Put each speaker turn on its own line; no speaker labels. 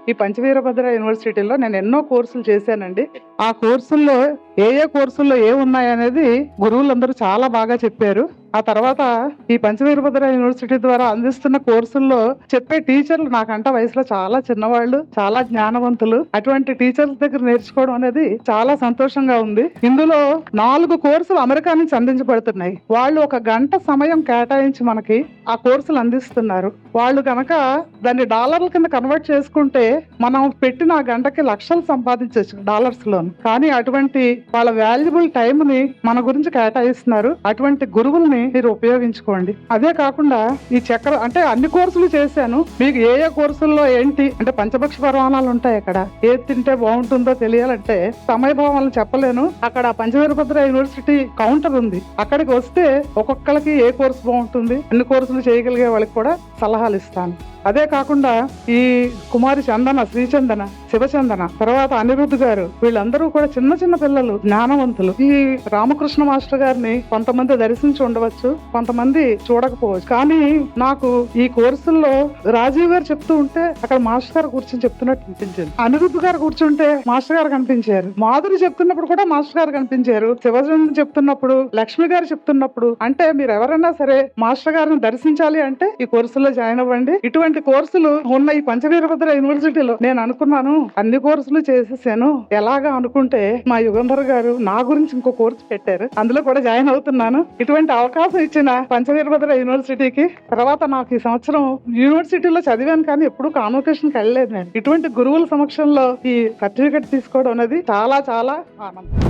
ఈ పంచవీరభద్ర యూనివర్సిటీలో నేను ఎన్నో కోర్సులు చేశానండి. ఆ కోర్సుల్లో ఏ కోర్సుల్లో ఏమున్నాయనేది గురువులందరూ చాలా బాగా చెప్పారు. ఆ తర్వాత ఈ పంచవీరభద్ర యూనివర్సిటీ ద్వారా అందిస్తున్న కోర్సుల్లో చెప్పే టీచర్లు నాకంట వయసులో చాలా చిన్నవాళ్ళు, చాలా జ్ఞానవంతులు. అటువంటి టీచర్స్ దగ్గర నేర్చుకోవడం అనేది చాలా సంతోషంగా ఉంది. ఇందులో 4 కోర్సులు అమెరికా నుంచి అందించబడుతున్నాయి. వాళ్ళు 1 గంట సమయం కేటాయించి మనకి ఆ కోర్సులు అందిస్తున్నారు. వాళ్ళు కనుక దాన్ని డాలర్ల కింద కన్వర్ట్ చేసుకుంటే మనం పెట్టిన ఆ గంటకి లక్షలు సంపాదించవచ్చు డాలర్స్ లోను. కానీ అటువంటి వాళ్ళ వాల్యుబుల్ టైం ని మన గురించి కేటాయిస్తున్నారు. అటువంటి గురువుల్ని మీరు ఉపయోగించుకోండి. అదే కాకుండా ఈ చక్ర అంటే అన్ని కోర్సులు చేశాను. మీకు ఏ కోర్సుల్లో ఏంటి అంటే పంచపక్ష పరమాణాలు ఉంటాయి. అక్కడ ఏది తింటే బాగుంటుందో తెలియాలంటే సమయభావాలను చెప్పలేను. అక్కడ పంచవీరభద్ర యూనివర్సిటీ కౌంటర్ ఉంది. అక్కడికి వస్తే ఒక్కొక్కరికి ఏ కోర్సు బాగుంటుంది, అన్ని కోర్సులు చేయగలిగే వాళ్ళకి కూడా సలహాలు ఇస్తాను. అదే కాకుండా ఈ కుమారి చందన, శ్రీచందన, శివచందన, తర్వాత అనిరుద్ధ్ గారు, వీళ్ళందరూ కూడా చిన్న చిన్న పిల్లలు, జ్ఞానవంతులు. ఈ రామకృష్ణ మాస్టర్ గారిని కొంతమంది దర్శించి ఉండవచ్చు, కొంతమంది చూడకపోవచ్చు. కానీ నాకు ఈ కోర్సుల్లో రాజీవ్ గారు చెప్తూ ఉంటే అక్కడ మాస్టర్ గారు కూర్చొని చెప్తున్నట్టు అనిపించింది. అనిరుద్ధ్ గారు కూర్చుంటే మాస్టర్ గారు కనిపించారు. మాధురి చెప్తున్నప్పుడు కూడా మాస్టర్ గారు కనిపించారు. శివచందన చెప్తున్నప్పుడు, లక్ష్మి గారు చెప్తున్నప్పుడు. అంటే మీరు ఎవరైనా సరే మాస్టర్ గారిని దర్శించాలి అంటే ఈ కోర్సుల్లో జాయిన్ అవ్వండి. ఇటువంటి కోర్సులు ఉన్న ఈ పంచవీరభద్ర యూనివర్సిటీలో నేను అనుకున్నాను అన్ని కోర్సులు చేసేసాను. ఎలాగా అనుకుంటే మా యుగంధర్ గారు నా గురించి ఇంకో కోర్సు పెట్టారు. అందులో కూడా జాయిన్ అవుతున్నాను. ఇటువంటి అవకాశం ఇచ్చిన పంచవీరభద్ర యూనివర్సిటీకి, తర్వాత నాకు ఈ సంవత్సరం యూనివర్సిటీలో చదివాను కానీ ఎప్పుడు కాన్వకేషన్కి వెళ్ళలేదు నేను. ఇటువంటి గురువుల సమక్షంలో ఈ సర్టిఫికెట్ తీసుకోవడం అనేది చాలా చాలా ఆనందం.